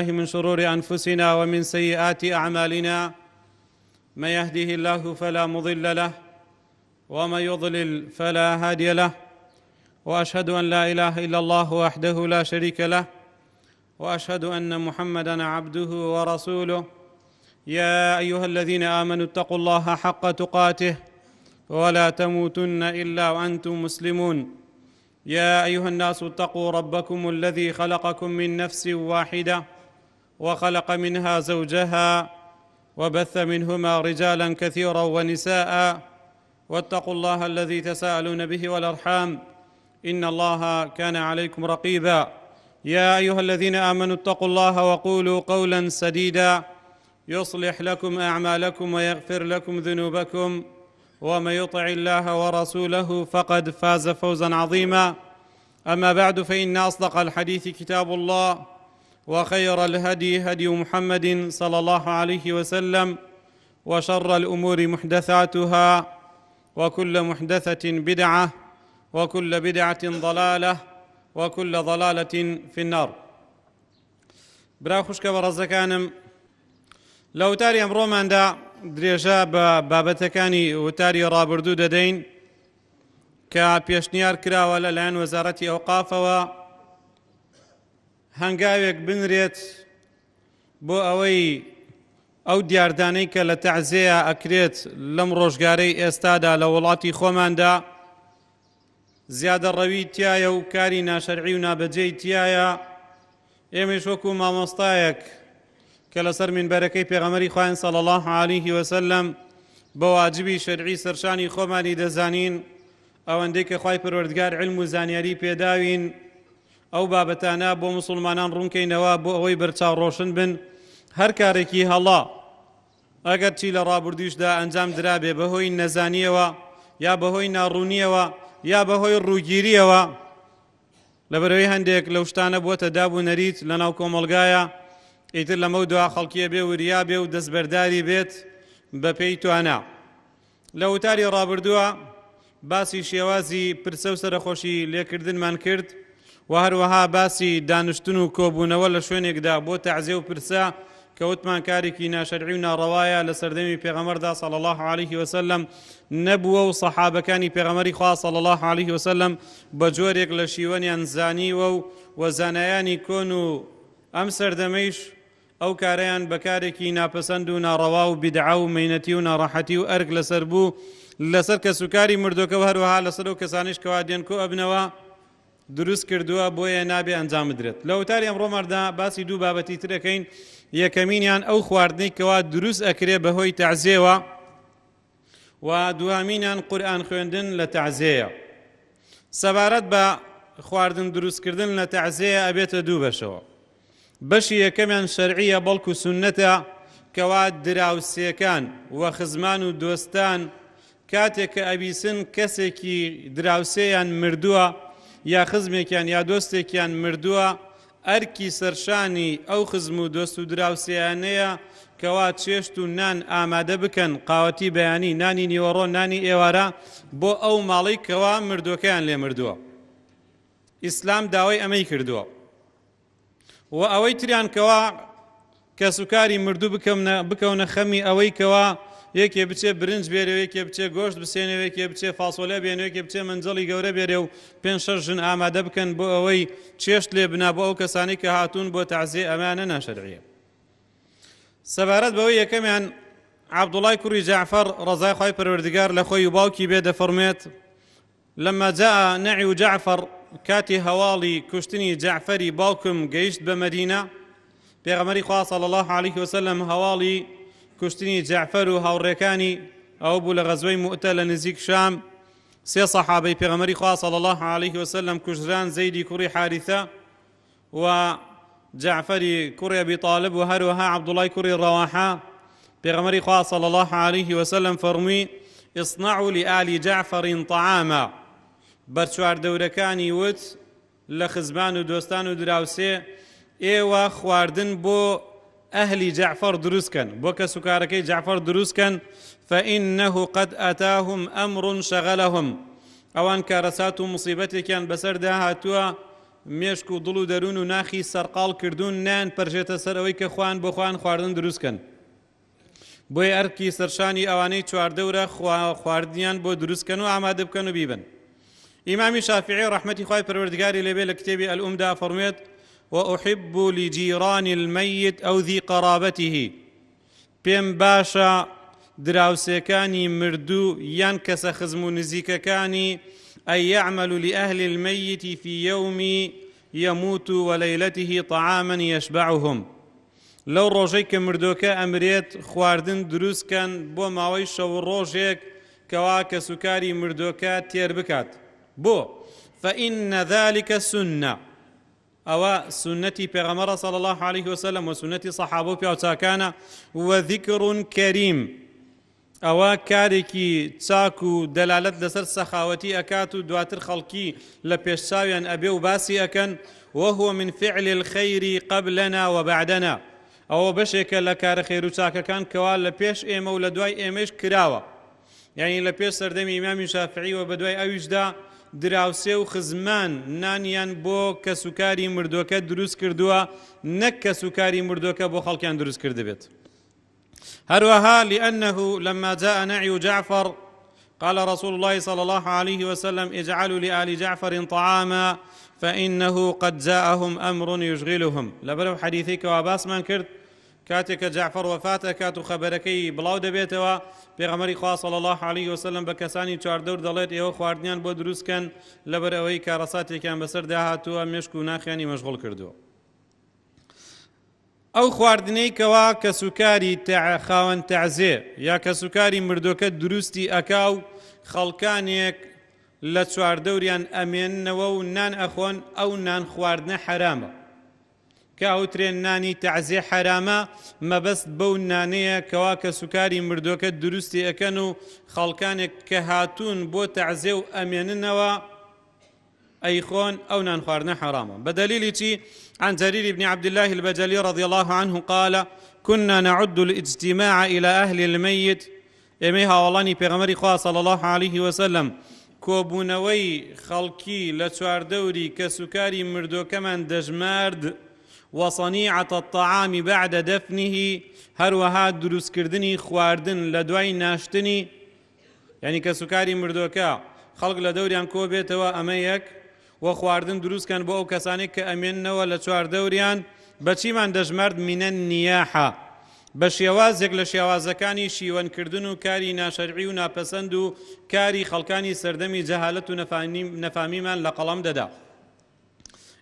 من شرور أنفسنا ومن سيئات أعمالنا من يهده الله فلا مضل له ومن يضلل فلا هادي له وأشهد أن لا إله إلا الله وحده لا شريك له وأشهد أن محمدًا عبده ورسوله يا أيها الذين آمنوا اتقوا الله حق تقاته ولا تموتن إلا وأنتم مسلمون يا أيها الناس اتقوا ربكم الذي خلقكم من نفس واحدة وخلق منها زوجها وبث منهما رجالا كثيرا ونساء واتقوا الله الذي تساءلون به والأرحام إن الله كان عليكم رقيبا يا أيها الذين آمنوا اتقوا الله وقولوا قولا سديدا يصلح لكم أعمالكم ويغفر لكم ذنوبكم ومن يطع الله ورسوله فقد فاز فوزا عظيما أما بعد فإن أصدق الحديث كتاب الله وخير الهدي هدي محمد صلى الله عليه وسلم وشر الأمور محدثاتها وكل محدثة بدعة وكل بدعة ضلالة وكل ضلالة في النار. برا خوشکە بە ڕەزەکانم لە وتاری ئەمڕۆماندا درێژە بە بابەتەکانی وتاری ڕابردوو دەدەین کە پێشنیار کراوە لەلایەن وەزارەتی ئەوقافەوە هەنگاوێک بنرێت بۆ ئەوەی ئەو دیاردانەی کە لە تەعزیە ئەکرێت لەم ڕۆژگارەی ئێستادا لە وڵاتی خۆماندا زیادە ڕەوی تایە و کاری ناشەرعی و نابەجێی تایە. ئێمەش وەکو مامۆستایەک کە لەسەر مینبەرەکەی پێغەمبەری خۆیان صلی الله عليه وسلم بە واجبی شەرعی سەرشانی خۆمانی دەزانین ئەوەندەی کە خوای پەروەردگار علم و زانیاری پێداوین ئەو بابەتانە بۆ موسڵمانان ڕوونکەینەوە بۆ ئەوەی بەرچاوڕۆشن بن. هەر کارێکی هەڵا ئەگەر چی لە ڕابردووشدا ئەنجام درابێ بەهۆی نەزانیەوە یا بەهۆی ناڕوونیەوە یا بەهۆی ڕووگیریەوە لەبەرەوەی هەندێک لەو شتانە بووەتە دابوو نەریت لە ناو کۆمەڵگایە ئیتر لەمە دوا خەڵکیە بێ وریا بێ و دەستبەرداری بێت بە پێی توانە. لە وتاری ڕابردووە باسی شێوازی پرسە و سەرخۆشی لێکردنمان کرد و هەروەها باسی دانیشتن و کۆبوونەوە لە شوێنێکدا بۆ تەعزیە و پرسە کە وتمان کارێکی ناشەرعی و ناڕەوایە لە سەردەمی پێغەمبەردا صلی الله عليه وسلم نەبووە و سەحابەکانی پێغەمبەری خوا صلی الله عليه وسلم بە جۆرێک لە شیوەنیان زانیوە و زانایانی کۆن و ئەم سەردەمەیش ئەو کارەیان بەکارێکی ناپەسەند و ناڕەوا و بیدعە و مەینەتی و ناڕەحەتی و ئەرگ لەسەر بوو لەسەر کەسوکاری مردۆکە و هەروەها لەسەر ئەو کەسانیش کەوا دێن کۆ ئەبنەوە دروست کردووە بۆیە نابێ ئەنجام بدرێت. لە وتاری ئەمڕۆماندا باسی دوو بابەتی تر دەکەین. یەکەمینیان ئەو خواردنەی کەوا دروست ئەکرێ بەهۆی تەعزیەوە و دووهەمینیان قورئان خوێندن لە تەعزیەیە. سەبارەت بە خواردن دروستکردن لە تەعزیە ئەبێتە دوو بەشەوە. بەشی یەکەمیان شەرعیە بەڵکو سوننەتە کەوا دراوسێکان و خزمان و دۆستان کاتێک کە ئەبیسن کەسێکی دراوسێیان مردووە یا خزمێکیان یا دۆستێکیان مردووە ئەرکی سەرشانی ئەو خزم و دۆست و دراوسێیانەیە کەوا چێشت و نان ئامادە بکەن قاوەتی بەیانی نانی نیوەڕۆ نانی ئێوارە بۆ ئەو ماڵی کەوا مردوەکەیان لێ مردووە. ئیسلام داوای ئەمەی کردووە و ئەوەی تریان کەوا کەسوکاری مردوو بکەونە خەمی ئەوەی کەوا یەکێ بچێ برنج بێرێ و یەکێ بچێ گۆشت بسێنێ و یەکێ بچێ فاسۆلە بێنێ و یەکێ بچێ منجەڵی گەورە بێرێ و 5-6 ژن ئامادە بکەن بۆ ئەوەی چێشت لێ بنا بۆ ئەو کەسانی کە هاتوون بۆ تەعزیە ئەمانە ناشەرعیە. سەبارەت بەوەی یەکەمیان عەبدوڵای کوڕی جەعفەر ڕەزای خوای پەروەردگار لە خۆی و باوکی بێ دەفەرمێت لەما جاء نەعی جەعفەر کاتی هەواڵی کوشتنی جەعفەری باوکم گەیشت بە مەدینە پێغەمبەری خوا صلی الله عليه وسلم هەواڵی کوشتنی جەعفەر و هاوڕێکانی ئەو بوو لە غەزوەی موئتە لە نزیک شام. سێ سەحابەی پێغەمبەری خوا صلی الله عليه وسلم کوژران زەیدی کوڕی حارثە و جەعفەری کوڕی ئەبی طالب و هەروەها عەبدوڵای کوڕی ڕەواحە. پێغەمبەری خوا صلی الله عليه وسلم فەرمووی اصنعوا لآل جعفر طعاما بەرچواردەورەکانی وت لە خزمان و دۆستان و دراوسێ ئێوە خواردن بۆ ئەهلی جعفەر دروستکەن بۆ کەسوکارەکەی جعفەر دروستکەن فإنه قد أتاهم أمر شغلهم ئەوان کارەسات و مصیبەتێکیان بەسەردا هاتووە مێشک و دڵ و دەروون و ناخی سەرقاڵ کردوون نان پەرژێتە سەر ئەوەی کە خوان بۆ خوان خواردن دروستکەن بۆی ئەرکی سەرشانی ئەوانەی چواردەورە خواردنیان بۆ دروستکەن و ئامادە بکەن و بیبن. ئیمامی شافعی ڕەحمەتی خوای پەروەردگاری لێبێ لە کتێبی ئەلئومدا فەرموێت وأحب لجيران الميت أو ذي قرابته پێم باشە دراوسێکانی مردوو یان کەسە خزم و نزیکەکانی أن يعمل لأهل الميت في يوم يموت وليلته طعاما يشبعهم لەو ڕۆژەی کە مردۆکە ئەمرێت خواردن دروستکەن بۆ ماوەی شەو ڕۆژێک کەوا کە سوکاری مردۆکە تێر بکات بۆ فإن ذلك سنة ئەوە سنەتی پێغەمبەرە صلی الله عليه وسلم و سنەتی سەحابە و پیاوچاکانە وذکر کەریم ئەوە کارێکی چاک و دەلالەت لەسەر سەخاوەتی ئەکات و دواتر خەڵکی لە پێشچاویان ئەبێ و باسی ئەکەن وهو من فعل الخير قبلنا وبعدنا ئەوە بەشێکە لە کارە خێر و چاکەکان کەوا لە پێش ئێمە و لە دوای ئێمەش کراوە یعنی لە پێش سەردەمی ئیمامی شافعی و بە دوای ئەویشدا دراوسێ و خزمان نانیان بۆ کە سوکاری مردۆکە دروست کردووە نەک کە سوکاری مردۆکە بۆ خەڵکیان دروست کردبێت. هەروەها لأنه لما جاء نعي جعفر قال رسول الله صلى الله عليه وسلم اجعلوا لآل جعفر طعاما فإنه قد جاءهم أمر يشغلهم لبرو حديثيك واباس من كرت كاتك جعفر وفاته كاتو خبركي بلاو دبيتوا بيغمري خواه صلى الله عليه وسلم بكساني چواردور دليت ايو خواردنيان بو دروس كان لبر اوي كارساتي كان بسر داهاتوا مشكو ناخياني مشغول كردو او خواردني كوا كسوكاري خاون تعزي يا كسوكاري مردوكت دروستي اكاو خلقانيك لە چواردەوریان ئەمێننەوە و نان ئەخۆن ئەو نان خواردنە حرامە کە ئەوترێن نانی تەعزیە حرامە مەبەست بەو نانەیە کەوا کە سوکاری مردۆکە دروستی ئەکەن و خەڵکانێک کە هاتوون بۆ تەعزیە و ئەمێننەوە ئەیخۆن ئەو نان خواردنە حرامە بدلیلی چی عن جرير بن عبد الله البجلي رضي الله عنه قال كنا نعد الاجتماع إلى أهل الميت ئێمەی هاوڵانی پێغەمبەری خوا صلى الله عليه وسلم کۆبوونەوەی خەڵکی لە چواردەوری کە سوکاری مردۆکەمان دەژمارد وصنيعة الطعام بعد دفنه هەروەها دروستکردنی خواردن لە دوای ناشتنی یعنی کە سوکاری مردۆکە خەڵک لە دەوریان کۆ بێتەوە ئەمە یەک و خواردن دروستکەن بۆ ئەو کەسانێک کە ئەمێننەوە لە چواردەوریان بەچیمان دەژمارد منە نیاحە بە شێوازێک لە شێوازەکانی شیوەنکردن و کاری ناشەرعی و ناپەسەند و کاری خەڵکانی سەردەمی جەهالەت و نەفامیمان لە قەڵەم دەدا.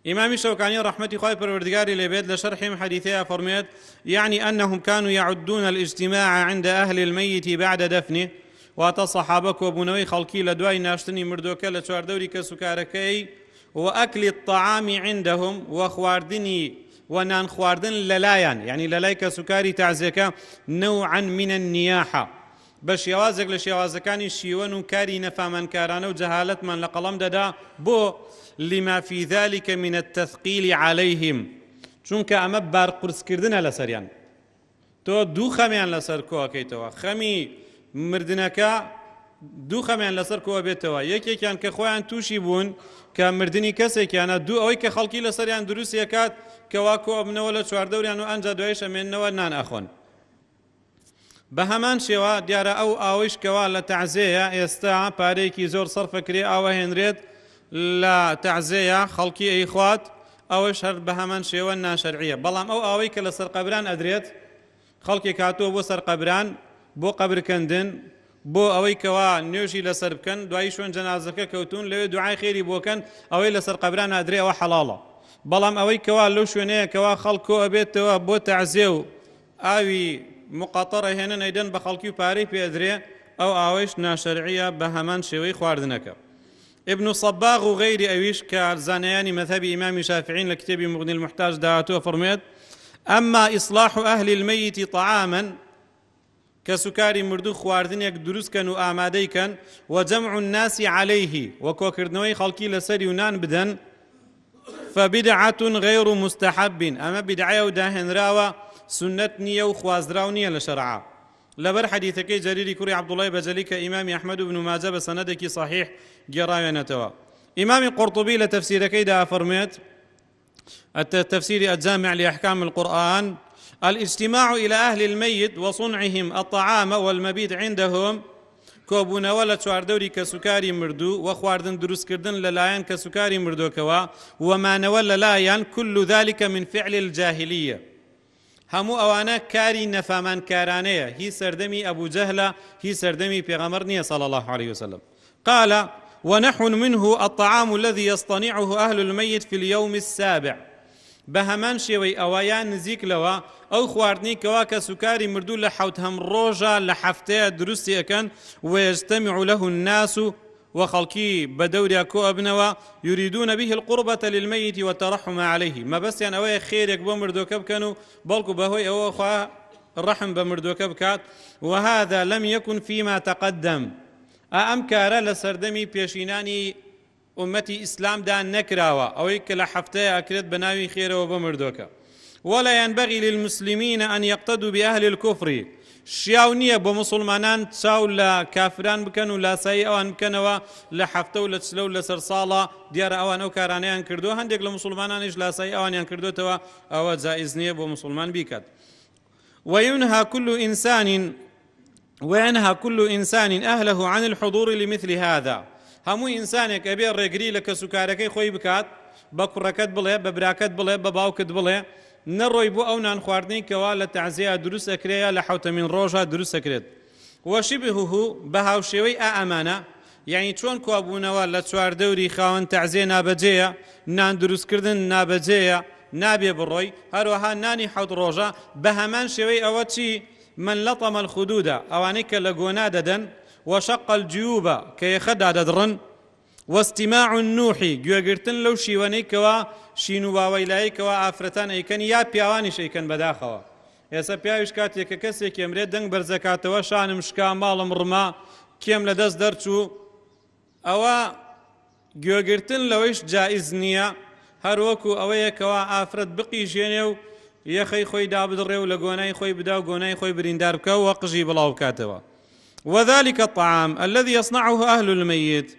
ئیمامی شەوکانی ڕەحمەتی خوای پەروەردگاری لێبێت لە شەرحی حەدیثەیە فەرموێت يعني أنهم كانوا يعدون الاجتماع عند أهل الميت بعد دفنه واتە سەحابە کۆبوونەوەی خەڵکی لە دوای ناشتنی مردۆکە لە چواردەوری کە سوکارەکەی وأكل الطعام عندهم وخواردنی ونان خواردن للايان يعني للايك سكاري تعزيكا نوعا من النياحة باش يوازك لشيوازكاني شيوان وكاري نفامان كارانا وجهالت من لقلم دادا بو لما في ذلك من التثقيل عليهم چونك اما بار قرص كردنا لسريان تو دو خميان لسر كوا كيتوا خمي مردنكا دو خەمیان لەسەر کۆوە بێتەوە یەکێکیان کە خۆیان تووشی بوون کە مردنی کەسێکیانە دوو ئەوەی کە خەڵکی لەسەریان دروست یەکات کەوا کۆ بنەوە لە چواردەوریان و ئەنجا دوایش ئەمێننەوە نان ئەخۆن بە هەمان شێوە دیارە ئەو ئاوەیش کەوا لە تەعزیەیە ئێستا پارەیەکی زۆر سەرفەکرێ ئاوە هێنرێت لە تەعزیەیە خەڵکی ئەیخوات ئەوەش هەر بە هەمان شێوە ناشەرعیە بەڵام ئەو ئاوەی کە لە سەر قەبران ئەدرێت خەڵکێک هاتووە بۆ سەر قەبران بۆ قەبرکەندن بۆ ئەوەی کەوا نوێژی لەسەر بکەن دوای شوێن جەنازەکە کەوتون لەوێ دوعای خێری بۆکەن ئەوەی لەسەر قەبران ئەدرێ ئەوە حەڵاڵە بەڵام ئەوەی کەوا لەو شوێنەیە کەوا خەڵک کۆ ئەبێتەوە بۆ تەعزیە و ئاوی مقەتەڕە هێنن ئەیدەن بە خەڵکی و پارەی پێدرێ ئەو ئاوەیش ناشەرعیە بە هەمان شێوەی خواردنەکە ابن صباغ و غەیری ئەویش کە زانایانی مەذهبی ئیمامی شافعین لە کتێبی مغنی المحتاج داهاتووە فەرموێت ئەما ئیصلاح ئەهلی المەیت طعاما کە سوکاری مردوو خواردنێک دروستکەن و ئامادەیکەن و جەمع الناس عليه و کۆکردنەوەی خەڵکی لەسەری و نان بدەن فبدعة غير مستحب أما بدعية وداهنراوة سنة نية وخوازدراو نية لشرعا لبر حديثكي جريري كوري عبد الله بجلي كإمام أحمد بن ماجه بسندك صحيح جراينتوا إمام قرطبي لتفسير كيدا فرميت التفسير الجامع لأحكام القرآن: الاجتماع إلى أهل الميت وصنعهم الطعام والمبيت عندهم کۆبوونەوە لە چواردەوری کە سوکاری مردوو و خواردن دروستکردن لەلایەن کە سوکاری مردووەکەوە ومانەوە لەلایەن كل ذلك من فعل الجاهلية هەموو ئەوانە کاری نەفامانکارانەیە هی سەردەمی ئەبوو جەهلە هی سەردەمی پێغەمبەر نییە صلى الله عليه وسلم. قال: ونحن منه الطعام الذي يصطنعه أهل الميت في اليوم السابع بەهەمان شێوەی ئەوەیان نزیک لەوە ئەو خواردنی کەوا کە سوکاری مردوو لە حەوتهەم ڕۆژە لە هەفتەیە دروستی ئەکەن ويجتمع له الناس وخەڵکی بە دەوریا کۆ ئەبنەوە يريدون به القربة للميت والترحم عليه مەبەستیان ئەوەیە خێرێک بۆ مردووەکە بکەن و بەڵکو بەهۆی ئەوە خوا ڕەحم بە مردووەکە بکات. وهذا لم يكن فيما تقدم ئەم کارە لە سەردەمی پێشینانی ئومەتی ئیسلامدا نەکراوە ئەوەی کە لە هەفتەیە ئەکرێت بە ناوی خێرەوە بە مردووەکە. ولا ينبغي للمسلمين أن يقتدوا بأهل الكفر شیاو نییە بۆ مسلمانان چاو لە کافران بکەن و لاسایی ئەوان بکەنەوە لە هەفتە و لە چلە و لەسەر ساڵە دیارە ئەوان ئەو کارانەیان کردو هەندێک لە مسلمانانیش لاسایی ئەوانیان کردوتەوە ئەوە جائز نییە بۆ مسلمان بیکات. وينهى كل إنسان أهله عن الحضور لمثل هذا هەموو ئینسانێک ئەبێ ڕێگری لە کەسوکارەکەی خۆی بکات بە کوڕەکەت بڵێ بە براکەت بڵێ بە باوکت بڵێ نەڕۆی بۆ ئەو نان خواردنی کەوا لە تەعزیە دروست ئەکرێە لە حەوتەمین ڕۆژە دروست ئەکرێت. وەشیبهه بە هاوشێوەی ئەمانە یعنی چۆن کۆبوونەوە لە چواردەوری خاوەن تەعزیە نابەجێیە نان دروستکردن نابەجێیە نابێ بڕۆی هەروەها نانی حەوت ڕۆژە بە هەمان شێوەی ئەوە چی من لەطەمە الخودودە ئەوانەی کە لە گۆنا دەدەن وشق الجيوب كي خدا ددرن واستماع النوح گوێگرتن لەو شیوەنەی کەوا شین و باوەیلایی کەوا ئافرەتان ئەیکەن یا پیاوانیش ئەیکەن بەداخەوە. ئێستا پیاویش کاتێک کە کەسێک ئەمرێت دەنگ بەرزەکاتەوە شانم شکا ماڵم ڕما کێم لە دەست دەرچوو ئەوە گوێگرتن لەوەیش جائز نییە هەروەکو ئەوەیە کەوا ئافرەت بقیژێنێ و یەخەی خۆی دابدڕێ و لە گۆنای خۆی بدا و گۆنای خۆی بریندار بکە و قژی بڵاو بکاتەوە. وذلك الطعام الذي يصنعه أهل الميت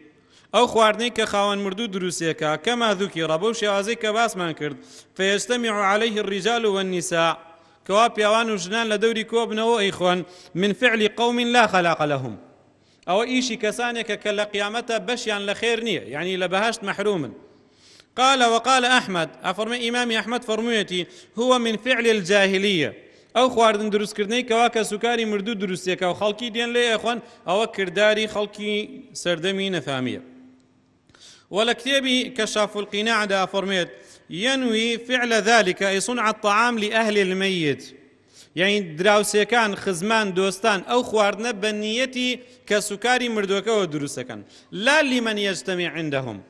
أو خواردني كخوان مردو دروسيكا كما ذكر بو شوازي كباس ما كرد فيجتمع عليه الرجال والنساء كواب يوان وجنان لدوري كوبنا وإخوان من فعل قوم لا خلاق لهم أو إيشي كسانك كلا قيامته بشيان لخيرنية يعني لبهاشت محروما. قال وقال أحمد أفرمي إمام أحمد فرميتي هو من فعل الجاهلية ئەو خواردن دروستکردنەی کەوا کە سوکاری مردوو دروستێکە و خەڵکی دێن لێ ئەخۆن ئەوە کردداری خەڵکی سەردەمی نەفامیە. ولا كتابي كشاف القناع دا فرميت ينوي فعل ذلك أي صنع الطعام لأهل الميت يعني دراوسيكان خزمان دوستان أو خواردنا بنيتي كسكاري مردوكا ودروسكان لا لمن يجتمع عندهم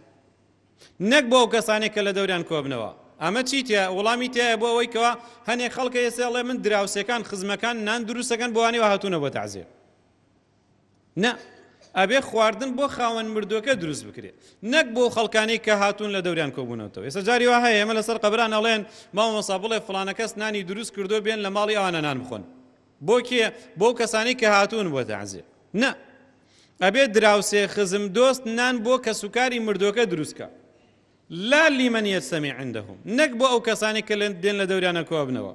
نكبو كسانك لدوريان كوبنوا ئەمە چیتە وڵامی تایە بۆ ئەوەی کەوا هەنێک خەڵکە ئێسێڵێ من دراوسەکان خزمەکان نان دروستەکەن بۆوانەوە هاتوونە بۆ تەعزیە نە ئەبێ خواردن بۆ خاوەن مردووەکە دروست بکرێت نەک بۆ خەڵکانی کە هاتوون لە دەوریان کۆبوونەوەتەوە. ئێستا جاری وا هەیە ئێمە لەسەر قەبران ئەڵێن مامۆستا بڵێ فڵانە کەس نانی دروست کردو بێن لە ماڵی ئەوانە نان بخۆن بۆ کێ بۆ کەسانی کە هاتوون بۆ تەعزیە نە ئەبێ دراوسێ خزم دۆست نان بۆ کە سوکاری مردووەکە دروستکە لا لمن يستمع عندهم نكبو أو كساني كالدين لدوريانا كوابنوا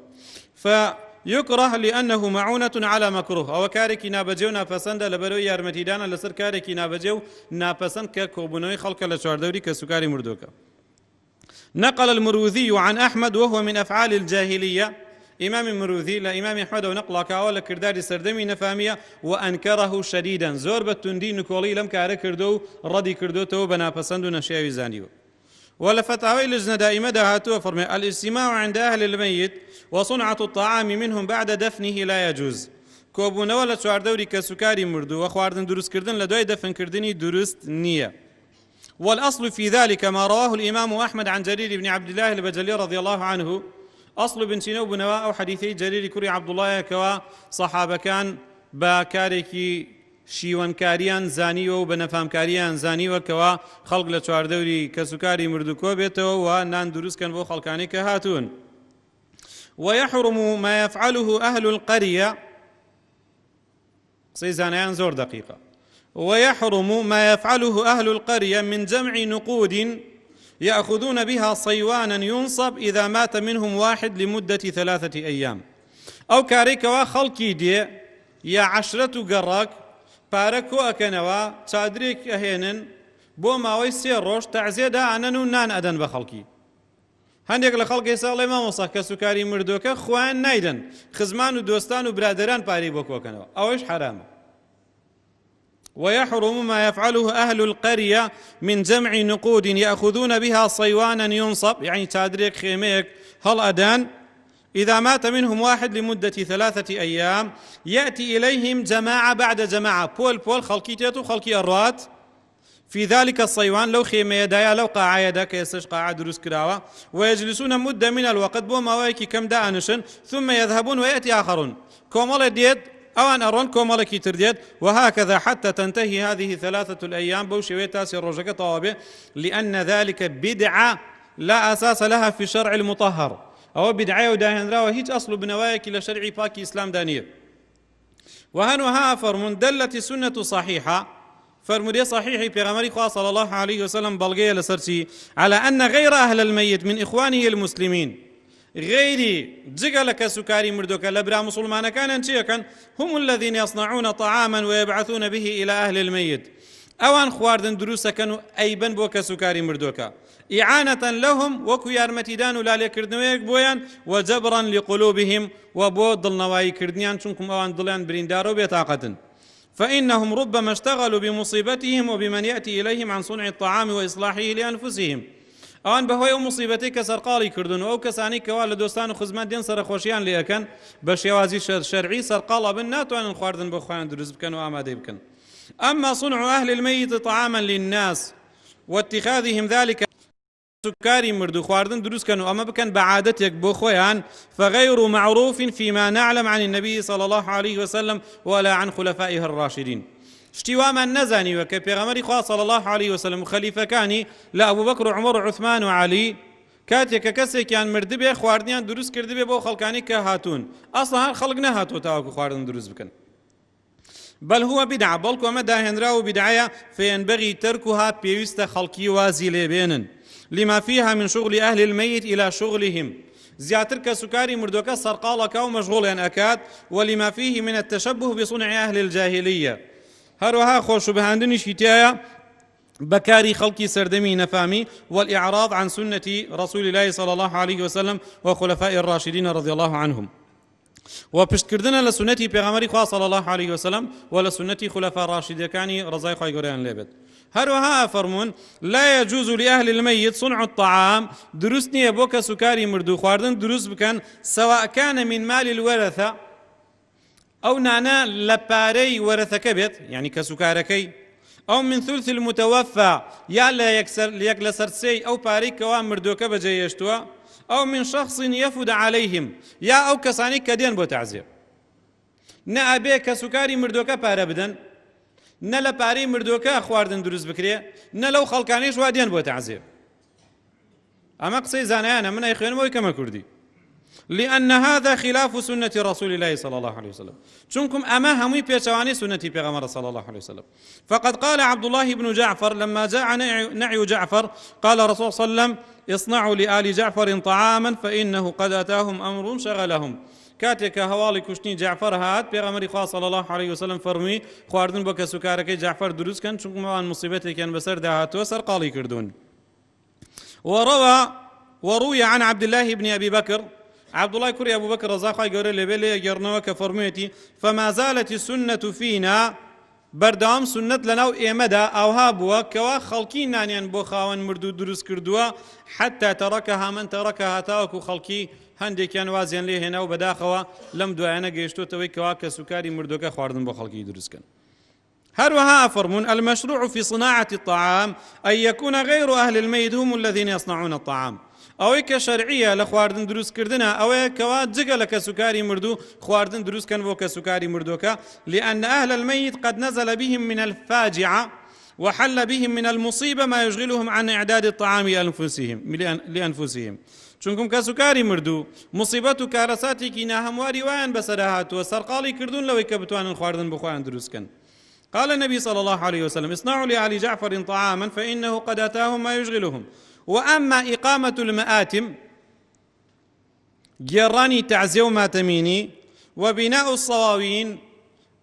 فيكره لأنه معونة على مكروه أو كاركي نابجيو نافسند لبرو يارمتيدانا لسر كاركي نابجيو نافسند ككوبنوي خلق لشوار دوري كسكاري مردوكا. نقل المروذي عن أحمد وهو من أفعال الجاهلية إمام المروذي لإمام أحمد ونقل كاولا كردار سردمي نفامية وأنكره شديدا زور بتندي نكولي لم كاركردو ردي كردوتو بنافسند نشيوي زانيو. ولا فتاوي لجنة دائمة دهاتوا فرمي الاجتماع عند أهل الميت وصنعة الطعام منهم بعد دفنه لا يجوز كوبونا ولا شوار دوري كسكاري مردو وخواردن دروست كردن لدوي دفن كردني دروست نية. والأصل في ذلك ما رواه الإمام أحمد عن جرير بن عبد الله البجلي رضي الله عنه أصل بن سينو بنواء أو حديثي جرير كري عبد الله كوا صحابة كان باكاركي شیوانکاریان زانیوە و بەنەفامکاریان زانیوە کەوا خەڵک لە چواردەوری کەسوکاری مردووکۆ بێتەوە و نان دروستکەن بۆ خەڵکانی کە هاتوون. ويحرم ما يفعله أهل القرية قسەی زانایان زۆر دقیقە ويحرم ما يفعله أهل القرية من جمع نقود يأخذون بها صيوانا ينصب إذا مات منهم واحد لمدة 3 أيام أو كاريكوا خلقي دي يا 10 قراك باركو أكنوا تادريك أهينن بۆ ماوەی 3 ڕۆژ تەعزیە دائەنن و نان ئەدەن بە خەڵکی. هەندێک لە خەڵکی ساڵێ مامۆستا کە سوکاری مردووەکە خۆیان نایدەن، خزمان و دۆستان و برادەران پارەی بۆ کۆکەنەوە، ئەوەش حرامە. ويحرم ما يفعله أهل القرية من جمع نقود يأخذون بها صيوانا ينصب، يعني تادريك خيميك هل أدان، إذا مات منهم واحد لمدة 3 أيام يأتي إليهم جماعة بعد جماعة، بول خلقي تيتو خلقي أروات في ذلك الصيوان لو خيمة يدايا لو قاعة يدا كيسش قاعة دروس كراوة، ويجلسون مدة من الوقت بو موايكي كم دانشن ثم يذهبون ويأتي آخرون كومال ديد أوان أرون كومال كيتر ديد، وهكذا حتى تنتهي هذه 3 الأيام بوشي تاسي الرجك طوابه، لأن ذلك بدعة لا أساس لها في الشرع المطهر، أو بدعة وداهن راوة هيج أصل بنوايك إلى شرعي باكي إسلام دانية. وهنوها فرمون دلت السنة صحيحة، فرمودي صحيحي بيغمري خواه صلى الله عليه وسلم بلغيه لسرسي على أن غير أهل الميت من إخوانه المسلمين غيري جغلك سكاري مردوك لبرا مسلمان كان هم الذين يصنعون طعاما ويبعثون به إلى أهل الميت، أوان خواردن دروسا كانوا أيبن بوك سكاري مردوكا إعانة لهم وكو يارمتيدان ولا لكردنويك بويان وجبرا لقلوبهم وبو ضل نواي كردنيان چونكم أوان ضليان بريندارو بيطاقة، فإنهم ربما اشتغلوا بمصيبتهم وبمن يأتي إليهم عن صنع الطعام وإصلاحه لأنفسهم. ئەوان بەهۆی ئەو موسیبەتەی کە سەرقاڵی کردن و ئەو کەسانی کەوا لە دۆستان و خزمان دێن سەرخۆشیان لێ ئەکەن بە شێوازی شەرعی سەرقاڵە بن ناتوانن خواردن بۆ خۆیان دروست بکەن و ئامادەی بکەن. أما صنع أهل الميت طعاما للناس واتخاذهم ذلك سكاري مردو خواردن دروست كانوا أما بكن بعادتك بو خويان فغير معروف فيما نعلم عن النبي صلى الله عليه وسلم ولا عن خلفائه الراشدين. شتيوا من نزاني وكي بيغمري خواه صلى الله عليه وسلم خليفة كاني لا أبو بكر وعمر وعثمان وعلي كاتيك كسي كان مردبه خواردنيان دروست كردبه بو خلقاني كهاتون أصلا خلق نهاتو تاوكو خواردن دروست بكن، بل هو بدعة بلكو أما داهنراو بدعية فينبغي تركها بيوست خلقي وازي لبينن لما فيها من شغل أهل الميت إلى شغلهم، زياتر كسكاري مردوكا سرقالك أو مشغول أكاد، ولما فيه من التشبه بصنع أهل الجاهلية. هروها خوش بهاندني شتايا بكاري خلقي سردمي نفامي والإعراض عن سنة رسول الله صلى الله عليه وسلم وخلفاء الراشدين رضي الله عنهم، وبشتكردنا لسنتي بيغمري خواه صلى الله عليه وسلم ولا سنتي خلفاء الراشدين كاني رضاي خواهي قريان ليبت. هروها فرمون لا يجوز لأهل الميت صنع الطعام درسني يبوك سكاري مردو خواردن دروس بكن سواء كان من مال الورثة أو نانا لباري ورثة كبت يعني كسكاركي، أو من ثلث المتوفى يالا يكل سرسي أو باري كوان مردوك بجيشتوا، أو من شخص يفد عليهم يا أو كساني كدين بو تعزير نا أبي كسكاري مردوكا بارا بدن نا لباري مردوكا خواردن دروز بكري نا لو خلقانيش وادين بو تعزير. أما قصي زانيانا من أي خيان موي كما كردي، لأن هذا خلاف سنة رسول الله صلى الله عليه وسلم، چونكم أما همي بيشواني سنة بيغمر صلى الله عليه وسلم. فقد قال عبد الله بن جعفر لما جاء نعي جعفر قال رسول صلى الله عليه وسلم اصنعوا لآل جعفر طعاما فإنه قد أتاهم أمر شغلهم. كاتك هوالي كشتني جعفر هات بيغمر خواه صلى الله عليه وسلم فرمي خواردن بك سكاركي جعفر دروس كان چونكم موان مصيبتي كان بسر دهاتو سر قالي كردون. وروي عن عبد الله بن أبي بكر عبد الله كري أبو بكر رزاقي قال لي جرنوا كفرميتي فما زالت السنة فينا بردام سنة لنا إيمدا أو هابوا كوا خلقي نانيان بو خاون مردو دروس كردوا حتى تركها من تركها تاوكو خلقي هندي كان وازيان ليه هنا وبداخوا لم دعانا قيشتو توي كوا كسكاري مردوكا خواردن بو خلقي دروس كان. هروها فرمون المشروع في صناعة الطعام أن يكون غير أهل الميت هم الذين يصنعون الطعام، أو كشرعية لخواردن دروس كردنا أو كوا جگل كسكاري مردو خواردن دروس كان بو كسكاري مردوكا، لأن أهل الميت قد نزل بهم من الفاجعة وحل بهم من المصيبة ما يشغلهم عن إعداد الطعام لأنفسهم. چونكم كسكاري مردو مصيبتو كارساتي كينا همواري وان بسرهات وسرقالي كردون لو كبتوان خواردن بخوان دروس كان. قال النبي صلى الله عليه وسلم اصنعوا لآل جعفر طعاما فإنه قد أتاهم ما يشغلهم وأما إقامة المآتم جيراني تعزيو ماتميني وبناء الصواوين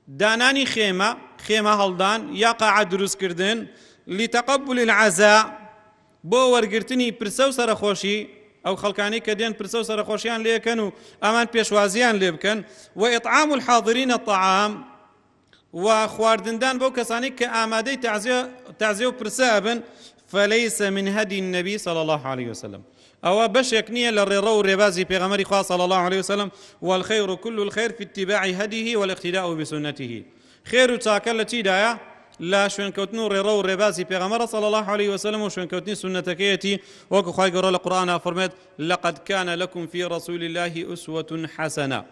داناني خيمة هەڵدان یا قاعە دروستکردن لتقبل العزاء بۆ وەرگرتنی پرسە و سەرخۆشی ئەو خەڵکانەی کە دێن پرسە و سەرخۆشیان لێکەن و ئەمان پێشوازیان لێ بکەن و ئیطعام الحاضرین الطعام و خواردندان بەو کەسانی کە ئامادەی تعزیە و پرسە ئەبن فليس من هدي النبي صلى الله عليه وسلم أو بشك نية للريرو ريبازي بيغمري خاص صلى الله عليه وسلم والخير كل الخير في اتباع هديه والاقتداء بسنته خير تاكل تيدايا لا شوين كوتنو ريرو ريبازي بيغمر صلى الله عليه وسلم وشوين كوتني سنتكيتي وكو خاي قرأ القرآن فرمت لقد كان لكم في رسول الله أسوة حسنة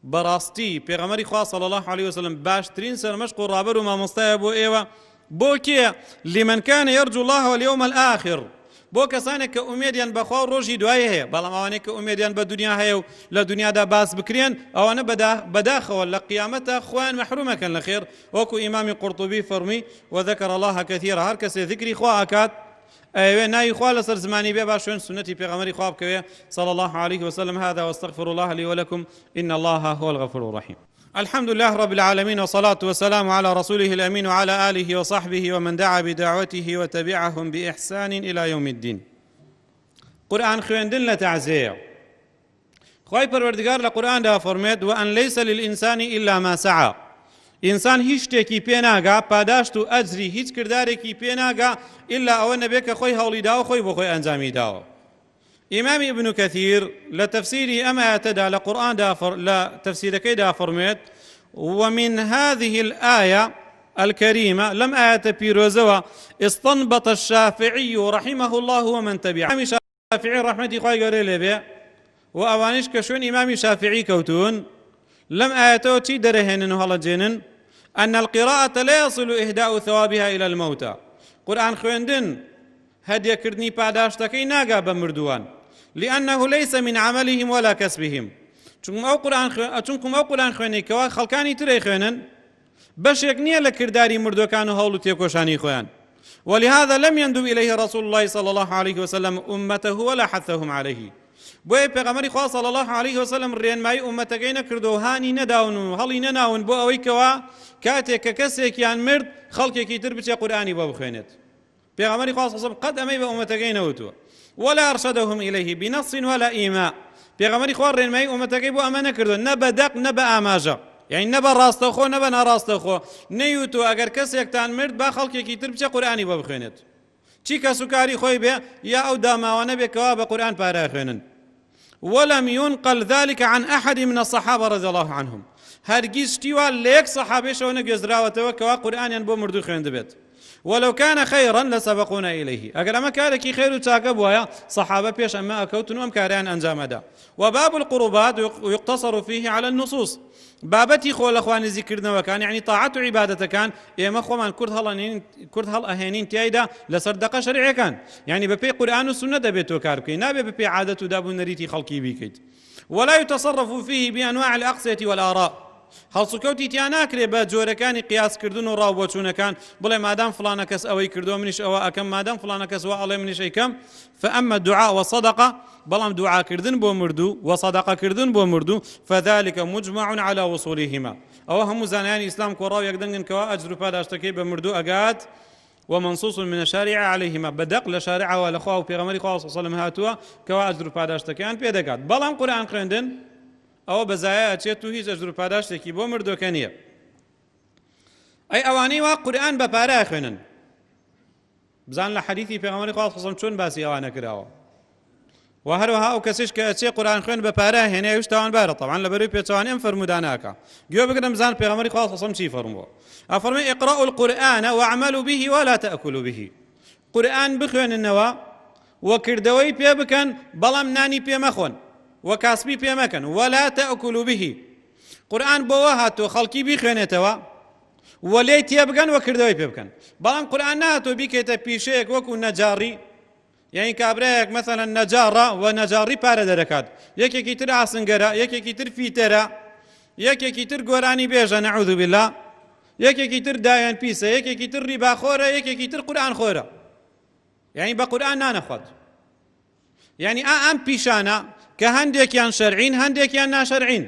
براستي بيغمري خاص صلى الله عليه وسلم باشترين سرمشق رابر وما مستيب ايوه بوكي لمن كان يرجو الله واليوم الآخر بۆ کەسانێک کە ئومێدیان بەخوا و ڕۆژی دوای هەیە بەڵام ئەوانەیە کە ئومێدیان بە دنیا هەیە و لە دنیادا باس بکرێن ئەوانە بەداخەوە لە قیامەتە خۆیان مەحرومەکەن لە خێر وەکو ئیمامی قورطوبی فەرمی وذەکر الله کەثیرا هەر کەسێ ذکری خوا ئەکات ئەوێ ناوی خوا لەسەر زمانی بێ با شوێن سنەتی پێغەمبەری خوا بکەوێ صلى الله عليه وسلم هذا واستغفر الله لي ولكم إن الله هو الغفور الرحيم الحمد لله رب العالمين والصلاة والسلام على رسوله الأمين وعلى آله وصحبه ومن دعا بدعوته وتبعهم بإحسان إلى يوم الدين قرآن خوێندن لە تعزیە خی پەروەردگار لە قورئاندا فەرمێت وأن ليس للإنسان إلا ما سعى ئینسان هیچ شتێکی پێ ناگا پاداشت و ئەجری هیچ کردارێکی پێ ناگا إلا ئەوە نەبێت کە خۆی هەوڵی داوە خۆی بۆ خۆی ئەنجامی داوە إمام ابن كثير لتفسير أما أتدى لقرآن دافر لا تفسير كيدا فرميت ومن هذه الآية الكريمة لم آية بيروزوا استنبط الشافعي رحمه الله ومن تبعه إمام الشافعي رحمة خوي قال به وأوانيش كشون إمام الشافعي كوتون لم آيته تي درهن هلا جنن أن القراءة لا يصل إهداء ثوابها إلى الموتى قرآن خويندن هدي كردني پاداشتكي ناقا بمردوان لأنه ليس من عملهم ولا كسبهم چونكم أو قرآن خويني كوا خلقاني تري خوينن بشيك نية لكرداري مردو كانوا هولو تيكوشاني خوان ولهذا لم يندب إليه رسول الله صلى الله عليه وسلم أمته ولا حثهم عليه بۆیە پێغەمبەری خوا صلی الله عليه وسلم ڕێنمایی ئومەتەکەی نەکردو هانی نەداون و هەڵی نەناون بۆ ئەوەی کەوا کاتێک کە کەسێکیان مرد خەڵکێکی تر بچێ قورئانی بۆ بخوێنێت پێغەمبەری خوا صلی الله عليه وسلم قەت ئەمەی بە ئومەتەکەی نەوتووە ولا أرشدهم إليه بنص ولا إيماء پێغەمبەری خوا ڕێنمایی ئومەتەکەی بۆ ئەمە نەکردو نە بە دەق نە بە ئاماژە یعنی نە بە ڕاستەخۆ نە بە ناڕاستەخۆ نەیوتووە ئەگەر کەسێکتان مرد با خەڵکێکی تر بچێ قورئانی بۆ بخوێنێت چی کەس و کاری خۆی بێ یا ئەو داماوانە بێکەوە بە قورئان پارە خوێنن ولم ينقل ذلك عن أحد من الصحابة رضي الله عنهم هرگیز شتیوا ليك صحابي شونه گزراوتەوە کەوا قورئانیان بۆ مردوو خوێند بێت ولو كان خيرا لسبقونا إليه ئەگەر ئەمە کارێکی خێر و چاکە بووایە صحابە پێش ئەمە ئەکەوتن و ئەم کاریان ئەنجامەدا وباب القربات يقتصر فيه على النصوص بابەتی خۆ لە خوا نزیکردنەوەکان یعنی تاعەت و عیبادەتەکان ئێمە خۆمان کورد هەڵئەهێنین تیایدا لەسەر دەقە شەرعیەکان یعنی بەپێی قورئان و سونە دەبێت تۆ کار بکەیت نابێت بەپێی عادەت و دابوونەریتی خەڵکی بیکەیت ولا يتصرف فيه بأنواع الأقصية والآراء هەڵسوکەوتی تیا ناکرێ بە جۆرەکانی قیاسکردن و ڕاوبۆچوونەکان بڵێ مادام فلانە کەس ئەوەی کردو منیش ئەوە ئەکەم مادام فلانە کەس وا ئەڵێ منیش ئەیکەم فأما الدعاء والصدقة بەڵام دوعاکردن بۆ مردوو وصدقەکردن بۆ مردوو فذلك مجمع على وصولهما ئەوە هەموو زانایانی ئیسلام کۆڕاو یەکدەنگن کەوا ئەجر و پاداشتەکەی بە مردوو ئەگات ومنصوص من الشارع عليهما بدق لشارع ولا خوا وبيغمبري خوا صلى الله عليه وسلم هاتوا كوا أجر پاداشتەکەیان پێدەکات بەڵام قورئان خوێندن ئەوە بەزایە ئەچێت و هیچ ئەجر و پاداشتێکی بۆ مردووەکە نییە ئەی ئەوانەی وا قورئان بە پارە خوێنن بزان لە حەدیثی پێغەمبەری خوا صلی الله عليه وسلم چۆن باسی ئەوانە کراوە و هەروەها ئەو کەسیش کە ئەچێ قورئان خوێن بە پارە هێنێ وش تاوانبارە طبعا لەبەرەوەی پێچەوانەی ئەم فەرمودانەکە گوێ بگرن بزان پێغەمبەری خوا صلی الله عليه وسلم چی فەرمووە ئەفەرمێ اقرأوا القرآن واعملوا به ولا تأكلوا به قورئان بخوێننەوە وەکردەوەی پێ بکەن بەڵام نانی پێ مەخۆن وكاسبي بيمكن ولا تأكلوا به قرآن بوهاتو خلقي بيخوينيتوا وليت يبقن وكردوي بيبكن بلام قرآن ناتو بيكيتا بيشيك وكو نجاري يعني كابريك مثلا نجارة ونجاري بارا دركات يكي كتر عسنقرا يكي كتر فيترا يكي كتر قراني بيجا نعوذ بالله یەکێکی تر دایان پیسە، یەکێکی تر ڕیباخۆرە، یەکێکی تر قورئان خۆرە، یعنی بە قورئان نانەخوات. یعنی ئەم پیشانە کە هەندێکیان شەرعین هەندێکیان ناشەرعین.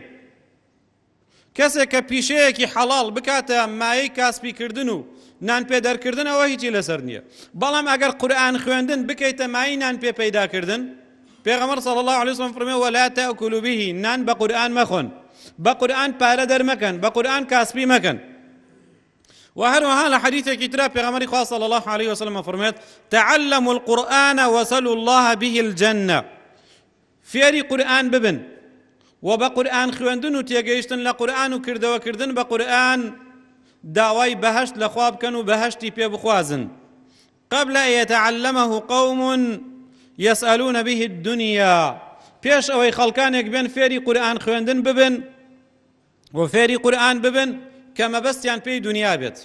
کەسێک کە پیشەیەکی حەڵاڵ بکاتە مایەی کاسبیکردن و نان پێدەرکردن ئەوە هیچی لەسەر نییە. بەڵام ئەگەر قورئان خوێندن بکەیتە مای نان پێ پەیداکردن، پێغەمبەر صلی الله علیه وسلم فەرمووی ولا تأكلوا به، نان بە قورئان مەخۆن، بە قورئان پارە دەرمەکەن، بە قورئان کاسبی مەکەن. وهروها لحديث كتاب پیغمبر خدا صلى الله عليه وسلم فرميت تعلموا القرآن وسلوا الله به الجنة. فيري قرآن ببن وبقرآن خوندن وتيجيشتن لقرآن وكردوا كردن بقرآن داوي بهشت لخواب كانوا بهشتي بي بخوازن قبل أن يتعلمه قوم يسألون به الدنيا. بيش أوي خلقانك بين فيري قرآن خوندن ببن وفيري قرآن ببن كما بس يعني في دنيا بيت